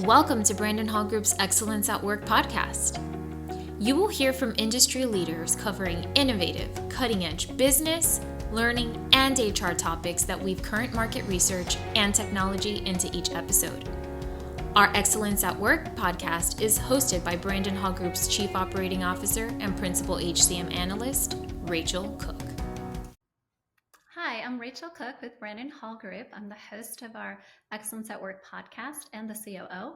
Welcome to Brandon Hall Group's Excellence at Work podcast. You will hear from industry leaders covering innovative, cutting edge business, learning, and HR topics that weave current market research and technology into each episode. Our Excellence at Work podcast is hosted by Brandon Hall Group's Chief Operating Officer and Principal HCM Analyst, Rachel Cook. Hi, I'm Rachel Cook with Brandon Hall Group. I'm the host of our Excellence at Work podcast and the COO.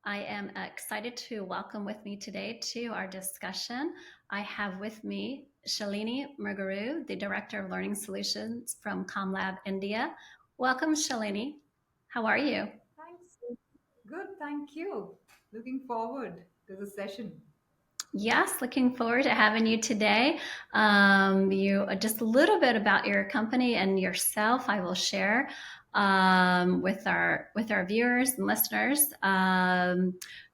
I am excited to welcome with me today to our discussion. I have with me Shalini Murguru, the Director of Learning Solutions from ComLab India. Welcome, Shalini. How are you? Thanks. Good, thank you. Looking forward to the session. Yes, looking forward to having you today. You just a little bit about your company and yourself. I will share with our viewers and listeners.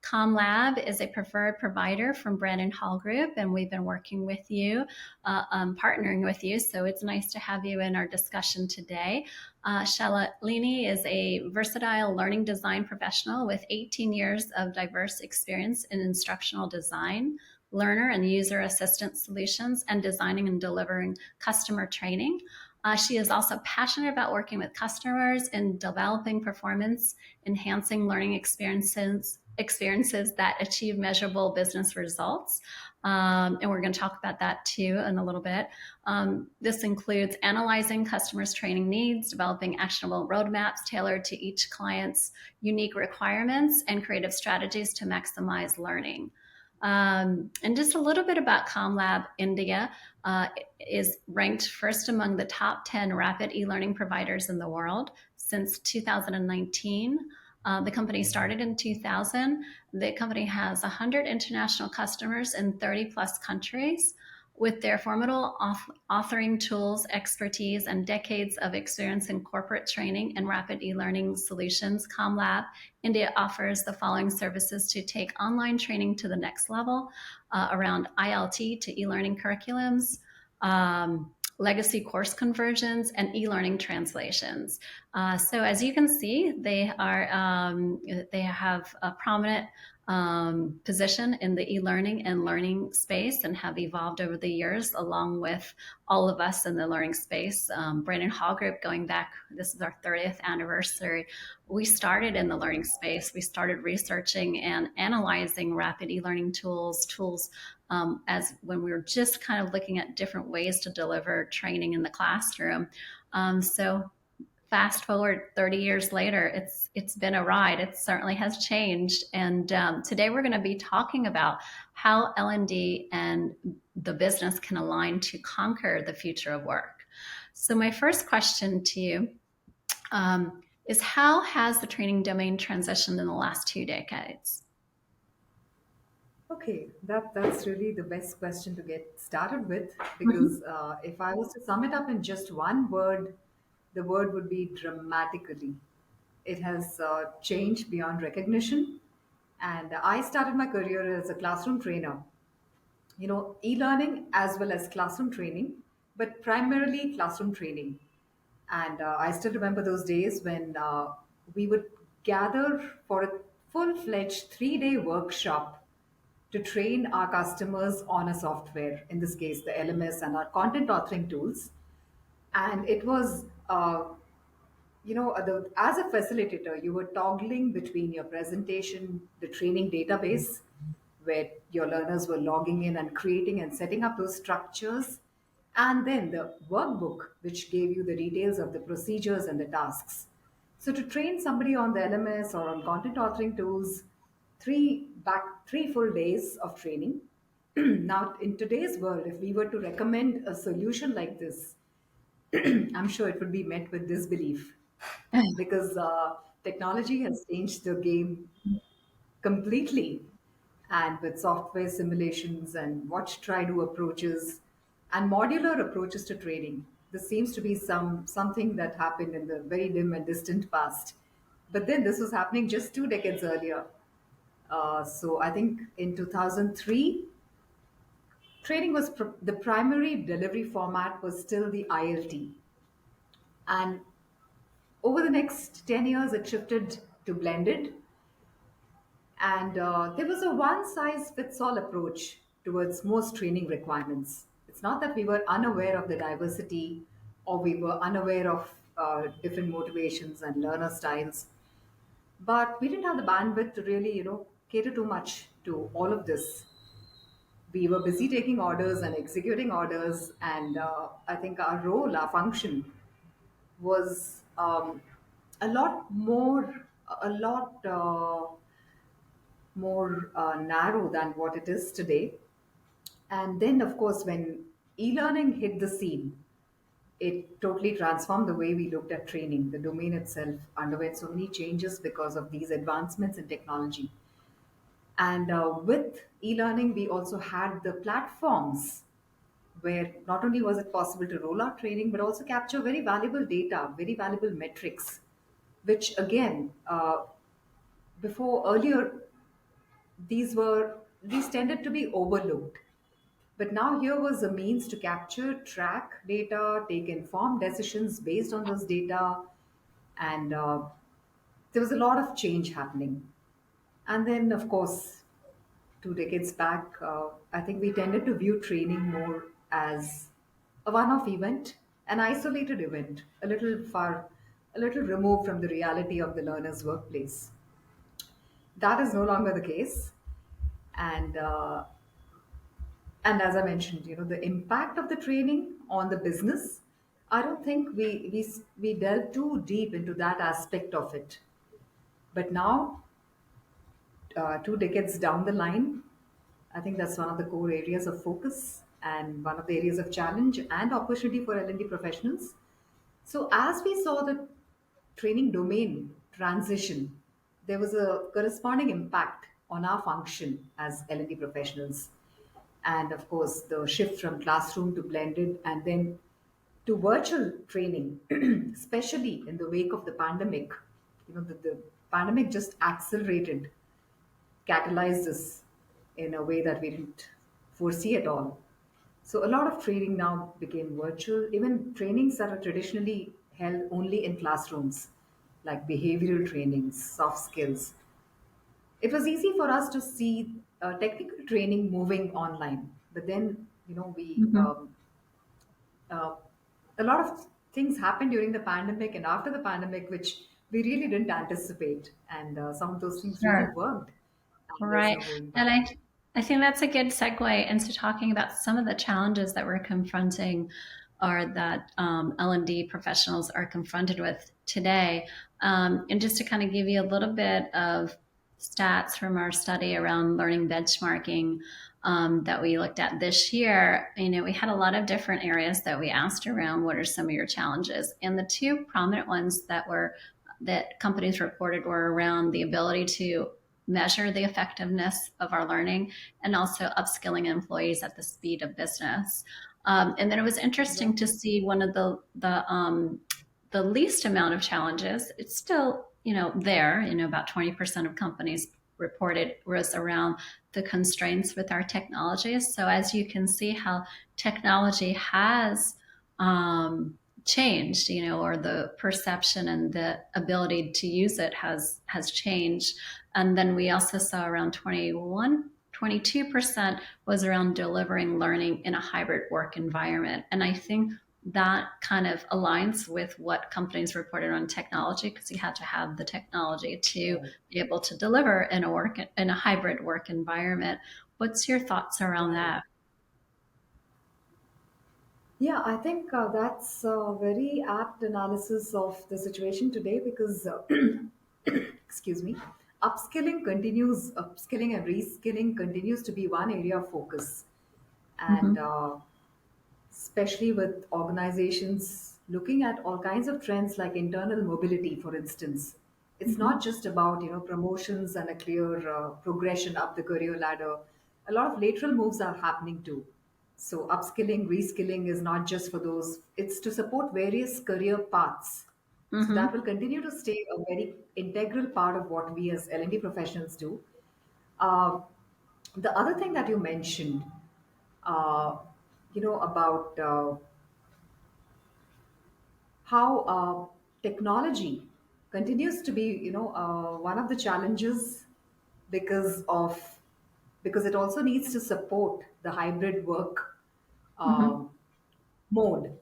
ComLab is a preferred provider from Brandon Hall Group, and we've been working with you, partnering with you. So it's nice to have you in our discussion today. Shalini is a versatile learning design professional with 18 years of diverse experience in instructional design, learner and user assistance solutions, and designing and delivering customer training. She is also passionate about working with customers and developing performance, enhancing learning experiences that achieve measurable business results. And we're going to talk about that too in a little bit. This includes analyzing customers' training needs, developing actionable roadmaps tailored to each client's unique requirements, and creative strategies to maximize learning. And just a little bit about ComLab India. Is ranked first among the top 10 rapid e-learning providers in the world since 2019. The company started in 2000. The company has 100 international customers in 30 plus countries. With their formidable authoring tools, expertise, and decades of experience in corporate training and rapid e-learning solutions, ComLab India offers the following services to take online training to the next level around ILT to e-learning curriculums, legacy course conversions, and e-learning translations. So as you can see, they have a prominent position in the e-learning and learning space and have evolved over the years along with all of us in the learning space. Brandon Hall Group, going back, this is our 30th anniversary. We started in the learning space. We started researching and analyzing rapid e-learning tools as when we were just kind of looking at different ways to deliver training in the classroom. So fast forward 30 years later, it's been a ride. It certainly has changed. And today we're going to be talking about how L&D and the business can align to conquer the future of work. So my first question to you is, how has the training domain transitioned in the last 2 decades? Okay, that's really the best question to get started with because if I was to sum it up in just one word, the word would be dramatically. It has changed beyond recognition. And I started my career as a classroom trainer, e-learning as well as classroom training, but primarily classroom training. And I still remember those days when we would gather for a full-fledged 3-day workshop to train our customers on a software, in this case the LMS and our content authoring tools. And it was as a facilitator, you were toggling between your presentation, the training database, where your learners were logging in and creating and setting up those structures, and then the workbook, which gave you the details of the procedures and the tasks. So to train somebody on the LMS or on content authoring tools, 3 full days of training. Now, in today's world, if we were to recommend a solution like this, I'm sure it would be met with disbelief because technology has changed the game completely. And with software simulations and watch try do approaches and modular approaches to training, this seems to be something that happened in the very dim and distant past. But then this was happening just 2 decades earlier. So I think in 2003, training was the primary delivery format was still the ILT. And over the next 10 years, it shifted to blended. And there was a one size fits all approach towards most training requirements. It's not that we were unaware of the diversity or we were unaware of different motivations and learner styles, but we didn't have the bandwidth to really, cater too much to all of this. We were busy taking orders and executing orders, and I think our role, our function was a lot more, a lot more narrow than what it is today. And then, of course, when e-learning hit the scene, it totally transformed the way we looked at training. The domain itself underwent so many changes because of these advancements in technology. And with e-learning, we also had the platforms where not only was it possible to roll out training, but also capture very valuable data, very valuable metrics, which again, before earlier, these tended to be overlooked. But now here was a means to capture, track data, take informed decisions based on those data, and there was a lot of change happening. And then, of course, 2 decades back, I think we tended to view training more as a one-off event, an isolated event, a little removed from the reality of the learner's workplace. That is no longer the case, and and as I mentioned, the impact of the training on the business. I don't think we delve too deep into that aspect of it. But now, 2 decades down the line, I think that's one of the core areas of focus and one of the areas of challenge and opportunity for L&D professionals. So, as we saw the training domain transition, there was a corresponding impact on our function as L&D professionals. And of course, the shift from classroom to blended and then to virtual training, especially in the wake of the pandemic. The pandemic just accelerated, catalyzed this in a way that we didn't foresee at all. So a lot of training now became virtual. Even trainings that are traditionally held only in classrooms, like behavioral trainings, soft skills. It was easy for us to see technical training moving online, but then we Mhm. uh, a lot of things happened during the pandemic and after the pandemic, which we really didn't anticipate, and some of those things really Sure. worked, and there's Right. no going And back. I think that's a good segue into talking about some of the challenges that we're confronting or that L&D professionals are confronted with today. And just to kind of give you a little bit of stats from our study around learning benchmarking that we looked at this year, we had a lot of different areas that we asked around what are some of your challenges. And the two prominent ones that companies reported were around the ability to measure the effectiveness of our learning and also upskilling employees at the speed of business. And then it was interesting to Exactly. see one of the least amount of challenges. It's still there. About 20% of companies reported was around the constraints with our technologies. So as you can see, how technology has changed, or the perception and the ability to use it has changed. And then we also saw around 22% was around delivering learning in a hybrid work environment. And I think that kind of aligns with what companies reported on technology, because you had to have the technology to Right. be able to deliver in a hybrid work environment. What's your thoughts around Right. that? Yeah, I think that's a very apt analysis of the situation today because, excuse me, upskilling and reskilling continues to be one area of focus. And Mm-hmm. especially with organizations looking at all kinds of trends like internal mobility, for instance. It's Mm-hmm. not just about promotions and a clear progression up the career ladder. A lot of lateral moves are happening too. So upskilling, reskilling is not just for those, it's to support various career paths. So that Mm-hmm. will continue to stay a very integral part of what we as L&D professionals do. uh, the other thing that you mentioned, uh, about how technology continues to be, one of the challenges because of because it also needs to support the hybrid work Mm-hmm. um, mode.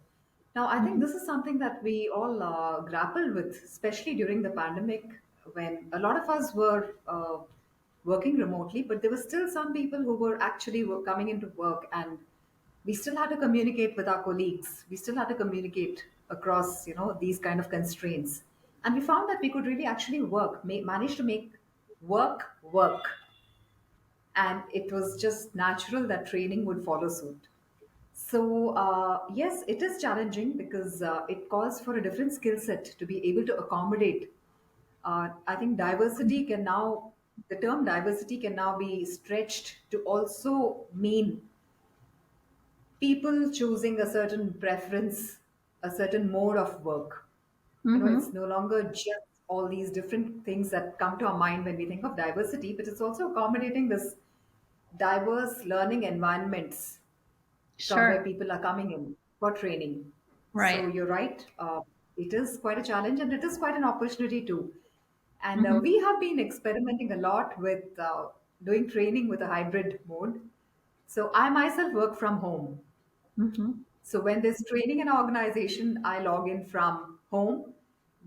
Now, I think Mm-hmm. this is something that we all grappled with, especially during the pandemic, when a lot of us were working remotely, but there were still some people who were actually coming into work, and we still had to communicate with our colleagues. We still had to communicate across, these kind of constraints, and we found that we could really actually manage to make work, and it was just natural that training would follow suit. So, yes, it is challenging because it calls for a different skill set to be able to accommodate. I think the term diversity can now be stretched to also mean people choosing a certain preference, a certain mode of work. It's Mm-hmm. no longer just all these different things that come to our mind when we think of diversity, but it's also accommodating this diverse learning environments from where Sure. people are coming in for training. So Right. you're right. It is quite a challenge and it is quite an opportunity too. And Mm-hmm. we have been experimenting a lot with doing training with a hybrid mode. So I myself work from home. Mm-hmm. So when there's training in an organization, I log in from home.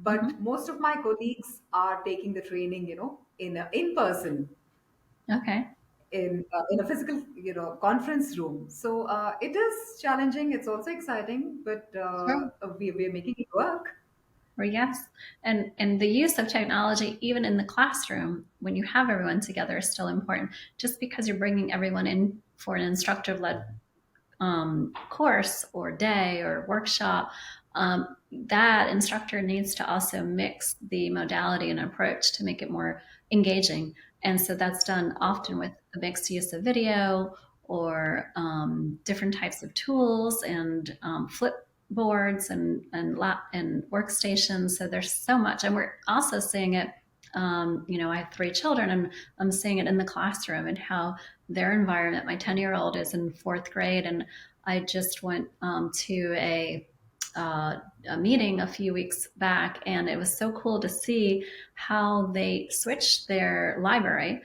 But Mm-hmm. most of my colleagues are taking the training, in person Okay. in a physical conference room. So it is challenging, it's also exciting, but Sure. we're making it work. Or yes, and the use of technology, even in the classroom, when you have everyone together, is still important. Just because you're bringing everyone in for an instructor-led course or day or workshop, that instructor needs to also mix the modality and approach to make it more engaging. And so that's done often with a mixed use of video or different types of tools and flip boards and workstations. So there's so much, and we're also seeing it. I have three children, and I'm seeing it in the classroom and how their environment. My 10-year-old is in fourth grade, and I just went to a meeting a few weeks back, and it was so cool to see how they switched their library.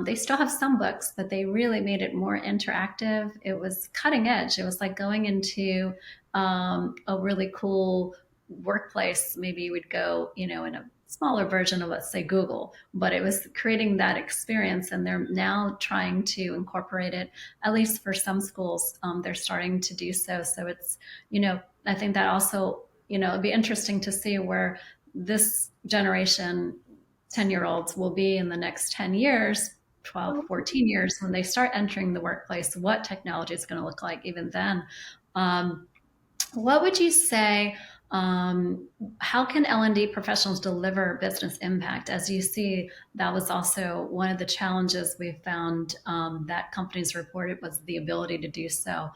They still have some books, but they really made it more interactive. It was cutting edge. It was like going into a really cool workplace. Maybe you would go, in a smaller version of, let's say, Google, but it was creating that experience. And they're now trying to incorporate it, at least for some schools. They're starting to do so. So I think that also, it'd be interesting to see where this generation, 10-year-olds, will be in the next 10 years, 12, 14 years, when they start entering the workplace, what technology is going to look like even then. Um, what would you say? How can L&D professionals deliver business impact? As you see, that was also one of the challenges we found that companies reported was the ability to do so.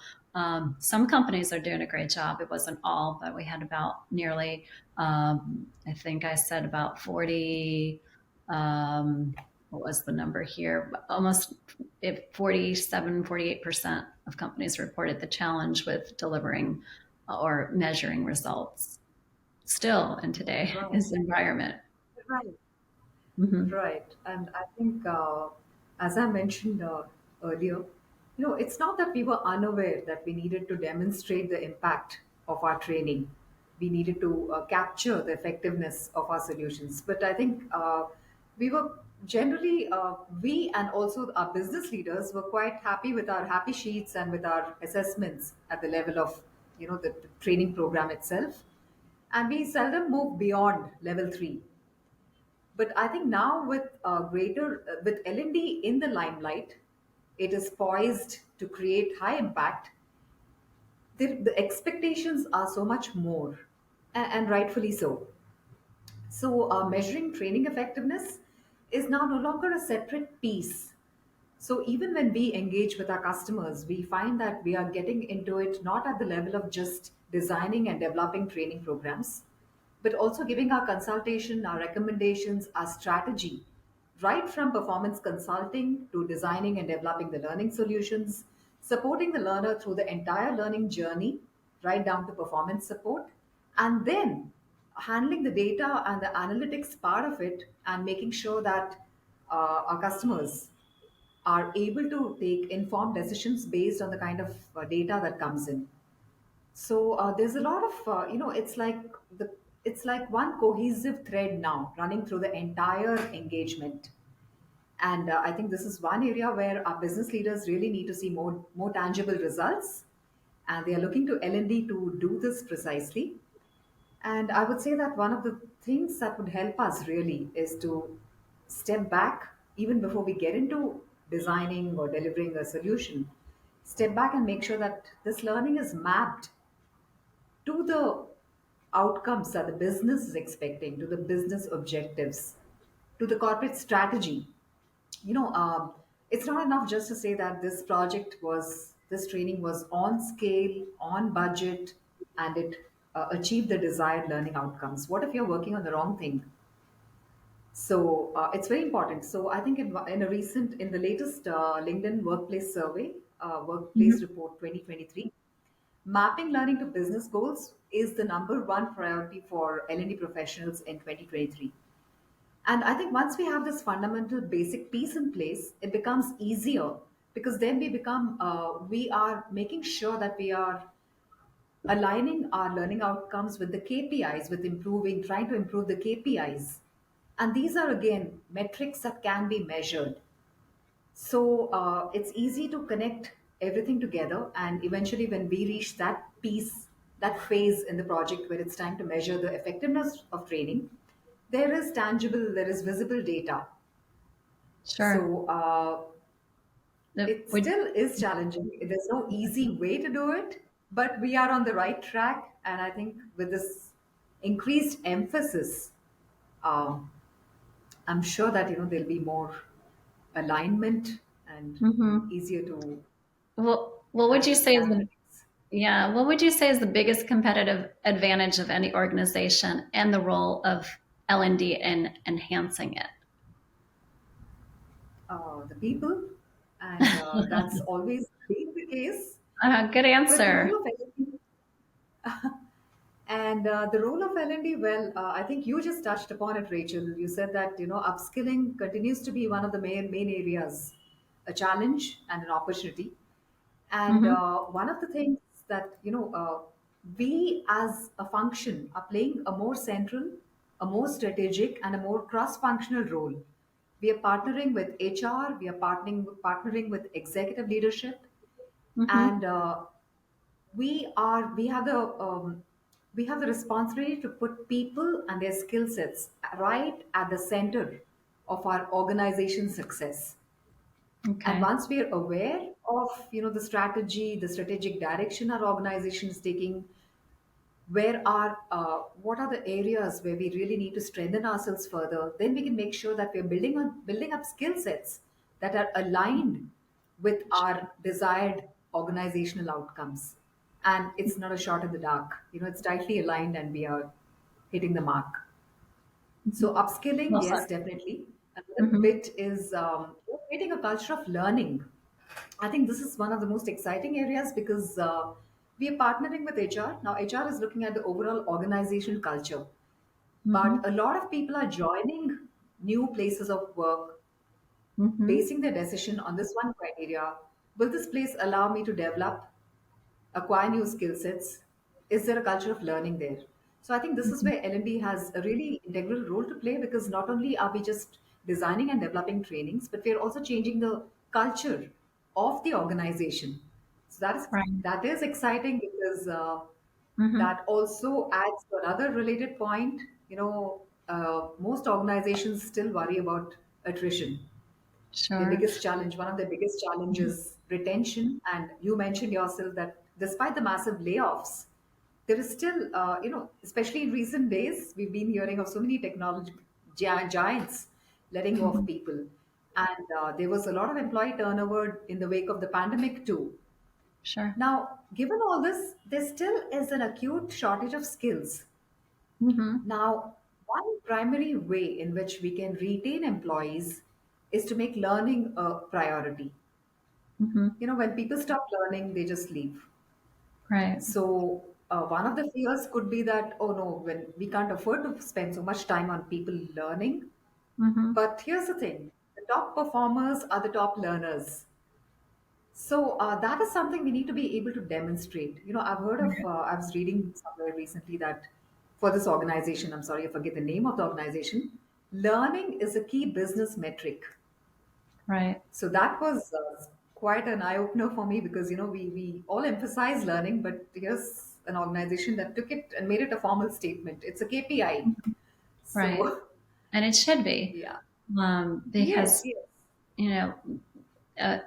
Some companies are doing a great job. It wasn't all, but we had about nearly, I think I said about 40, what was the number here? Almost 47, 48% of companies reported the challenge with delivering or measuring results still in today Right, is environment. right. Hmm. Right. And I think, as I mentioned earlier, it's not that we were unaware that we needed to demonstrate the impact of our training. We needed to capture the effectiveness of our solutions. But I think we were generally, we and also our business leaders were quite happy with our happy sheets and with our assessments at the level of, the training program itself. And we seldom move beyond level three. But I think now with with L&D in the limelight, it is poised to create high impact. The expectations are so much more, and rightfully so. So, measuring training effectiveness is now no longer a separate piece. So, even when we engage with our customers, we find that we are getting into it not at the level of just designing and developing training programs, but also giving our consultation, our recommendations, our strategy, right from performance consulting to designing and developing the learning solutions, supporting the learner through the entire learning journey, right down to performance support, and then handling the data and the analytics part of it and making sure that our customers are able to take informed decisions based on the kind of data that comes in. So there's a lot of it's like one cohesive thread now running through the entire engagement. And I think this is one area where our business leaders really need to see more tangible results, and they are looking to L&D to do this precisely. And I would say that one of the things that would help us really is to step back even before we get into designing or delivering a solution. Step back and make sure that this learning is mapped to the outcomes that the business is expecting, to the business objectives, to the corporate strategy. It's not enough just to say that this training was on scale, on budget, and it achieved the desired learning outcomes. What if you're working on the wrong thing? So it's very important. So I think in the latest LinkedIn workplace survey, workplace Mhm. report 2023, mapping learning to business goals is the number one priority for L&D professionals in 2023. And I think once we have this fundamental basic piece in place, it becomes easier because then we are making sure that we are aligning our learning outcomes with the KPIs, trying to improve the KPIs. And these are again metrics that can be measured. So it's easy to connect everything together. And eventually, when we reach that piece, that phase in the project where it's time to measure the effectiveness of training, there is visible data. Sure. So it Would still is challenging. There's no easy way to do it, but we are on the right track. And I think with this increased emphasis, um, I'm sure that there'll be more alignment and mhm. easier to What would you say is understand the things. yeah, what would you say is the biggest competitive advantage of any organization and the role of L&D in enhancing it? The people, and that's always been the case. Good But the answer. role of L&D, and the role of L&D, well, I think you just touched upon it, Rachel. You said that upskilling continues to be one of the main areas, a challenge and an opportunity. And Hmm. one of the things that we as a function are playing a more central, a more strategic, and a more cross-functional role. We are partnering with HR, we are partnering with executive leadership, Hmm. and we have the responsibility to put people and their skill sets right at the center of our organization's success. And Okay. once we are aware of the strategy, the strategic direction our organization is taking, what are the areas where we really need to strengthen ourselves further, then we can make sure that we're building up skill sets that are aligned with our desired organizational outcomes. And it's not a shot in the dark. It's tightly aligned and we are hitting the mark. Mhm. So upskilling, Well yes, said. definitely. Another Hmm. bit is creating a culture of learning. I think this is one of the most exciting areas because we are partnering with HR. Now, HR is looking at the overall organizational culture, but Hmm. a lot of people are joining new places of work, Hmm. basing their decision on this one criteria. Will this place allow me to develop, acquire new skill sets? Is there a culture of learning there? So I think this is Hmm. where L&D has a really integral role to play because not only are we just designing and developing trainings, but we are also changing the culture of the organization. So Right. that is exciting because Hmm. that also adds to another related point. Most organizations still worry about attrition. Sure. One of the biggest Mhm. challenges, retention. And you mentioned yourself that despite the massive layoffs, there is still, especially in recent days, we've been hearing of so many technology giants letting go of Mhm. people. And there was a lot of employee turnover in the wake of the pandemic too. Sure. Now, given all this, there still is an acute shortage of skills. Hmm. Now, one primary way in which we can retain employees is to make learning a priority. Hmm. When people stop learning, they just leave. Right. So, one of the fears could be that, oh no, when we can't afford to spend so much time on people learning. Hmm. But here's the thing, the the top performers are the top learners. So that is something we need to be able to demonstrate. I've heard of, I was reading somewhere recently that for this organization, I'm sorry, I forget the name of the organization, learning is a key business metric. Right. So that was quite an eye opener for me because, we all emphasize learning, but here's an organization that took it and made it a formal statement. It's a KPI. Right. So, And it should be, yeah. Yes, because, yes, you know, uh,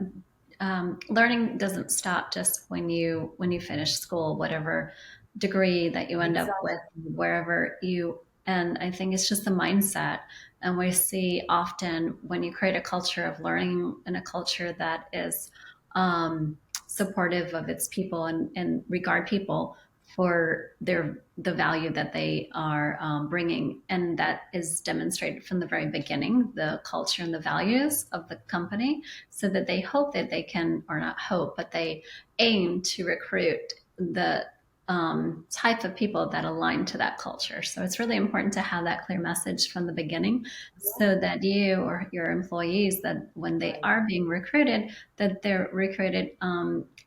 learning doesn't stop just when you finish school, whatever degree that you end up with, exactly. wherever you. And I think it's just the mindset. And we see often when you create a culture of learning and a culture that is supportive of its people and regard people for the value that they are bringing, and that is demonstrated from the very beginning, the culture and the values of the company, so that they hope that they can, or not hope, but they aim to recruit the type of people that align to that culture. So it's really important to have that clear message from the beginning, so that you or your employees, that when they Right. are being recruited, that they're recruited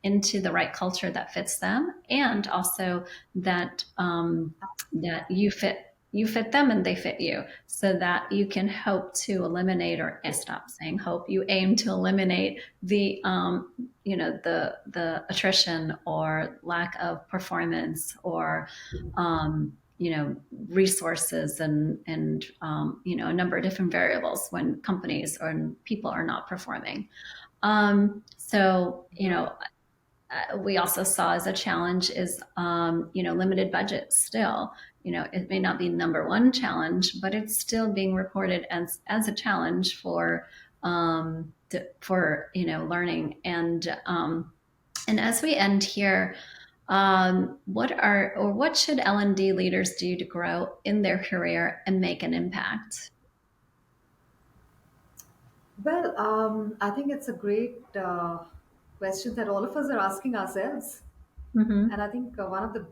into the right culture that fits them, and also that that you fit them and they fit you, so that you can hope to eliminate, or stop saying hope, you aim to eliminate the the attrition or lack of performance, or resources, and a number of different variables when companies or people are not performing. So Right. we also saw as a challenge is limited budget still. It may not be number one challenge, but it's still being reported as a challenge for learning. And as we end here, what should L&D leaders do to grow in their career and make an impact? Well, I think it's a great question that all of us are asking ourselves. And Mm-hmm. I think one of the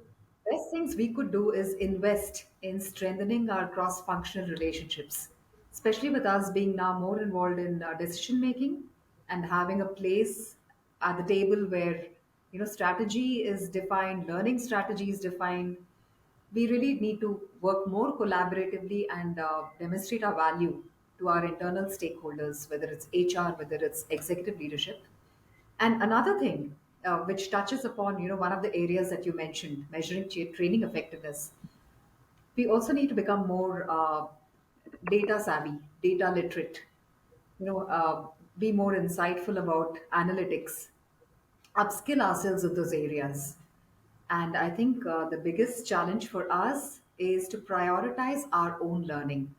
best things we could do is invest in strengthening our cross functional relationships, especially with us being now more involved in decision making and having a place at the table where strategy is defined, learning strategy is defined. We really need to work more collaboratively and demonstrate our value to our internal stakeholders, whether it's HR, whether it's executive leadership. And another thing, which touches upon one of the areas that you mentioned, measuring training effectiveness, we also need to become more data savvy, data literate. Be more insightful about analytics, upskill ourselves in those areas. And I think the biggest challenge for us is to prioritize our own learning.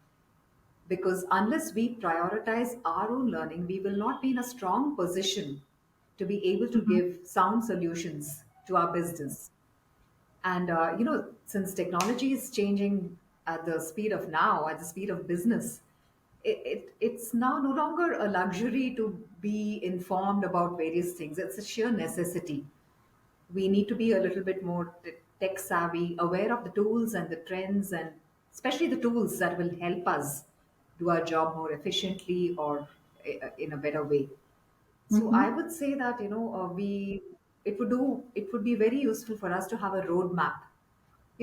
Because unless we prioritize our own learning, we will not be in a strong position to be able to Mm-hmm. give sound solutions to our business. And since technology is changing at the speed of now, at the speed of business, it's now no longer a luxury to be informed about various things. It's a sheer necessity. We need to be a little bit more tech savvy, aware of the tools and the trends, and especially the tools that will help us do our job more efficiently or in a better way. So I Mm-hmm. would say that we it would be very useful for us to have a roadmap.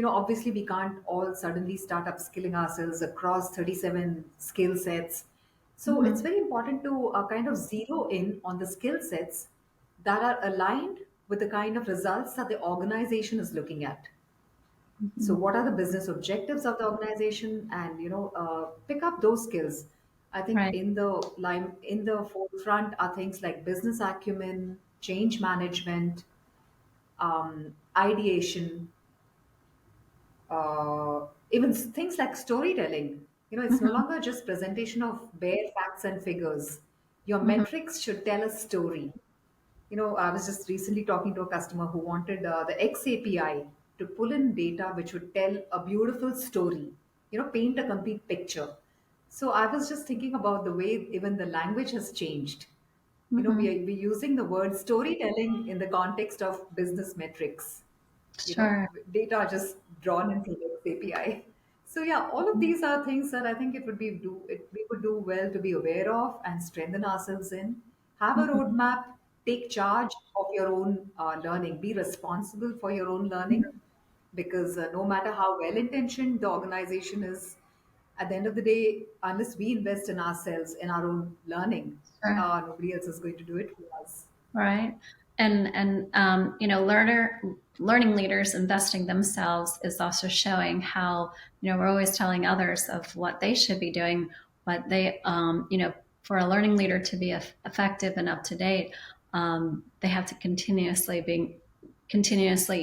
Obviously we can't all suddenly start upskilling ourselves across 37 skill sets. So it's Mm-hmm. very important to kind of zero in on the skill sets that are aligned with the kind of results that the organization is looking at. So Mm-hmm. what are the business objectives of the organization, and pick up those skills. I think Right. in the forefront are things like business acumen, change management, ideation, even things like storytelling. It's no Mm-hmm. longer just presentation of bare facts and figures. Your Mm-hmm. metrics should tell a story. I was just recently talking to a customer who wanted the X API to pull in data which would tell a beautiful story, paint a complete picture. So I was just thinking about the way even the language has changed. Mm-hmm. We're using the word storytelling in the context of business metrics. Sure. Data are just drawn into the API. So yeah, all of these are things that I think we could do well to be aware of and strengthen ourselves in. Have a roadmap, take charge of your own learning, be responsible for your own learning because no matter how well intentioned the organization is, at the end of the day, unless we invest in ourselves, in our own learning, Sure. nobody else is going to do it for us. Right. And you know, learning leaders investing themselves is also showing how, you know, we're always telling others of what they should be doing, but they, you know, for a learning leader to be effective and up to date, they have to continuously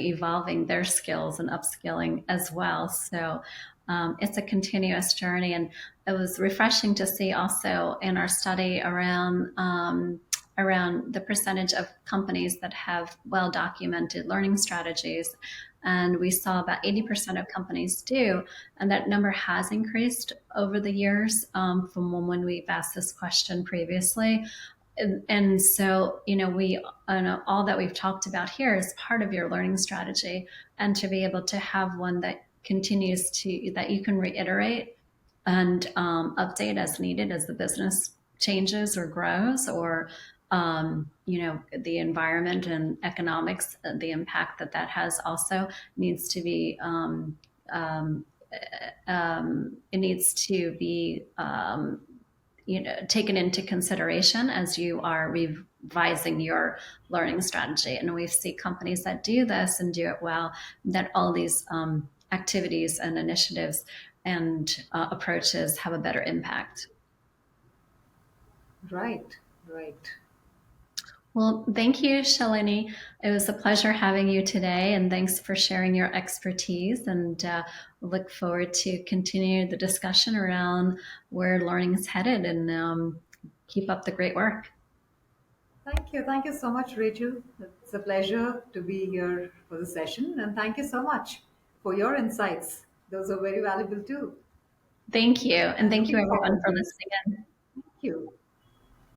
evolving their skills and upskilling as well. So it's a continuous journey, and it was refreshing to see also in our study around the percentage of companies that have well documented learning strategies. And we saw about 80% of companies do. And that number has increased over the years from when we've asked this question previously. And so, you know, all that we've talked about here is part of your learning strategy. And to be able to have one that that you can reiterate and update as needed as the business changes or grows, or you know, the environment and economics, the impact that has also needs to be it needs to be you know, taken into consideration as you are revising your learning strategy. And we see companies that do this and do it well, that all these activities and initiatives and approaches have a better impact. Right, right. Well, thank you, Shalini. It was a pleasure having you today, and thanks for sharing your expertise. And look forward to continue the discussion around where learning is headed. And keep up the great work. Thank you. Thank you so much, Rachel. It's a pleasure to be here for the session. And thank you so much for your insights. Those are very valuable too. Thank you, and And thank you looking everyone forward for to this. listening in. Thank you.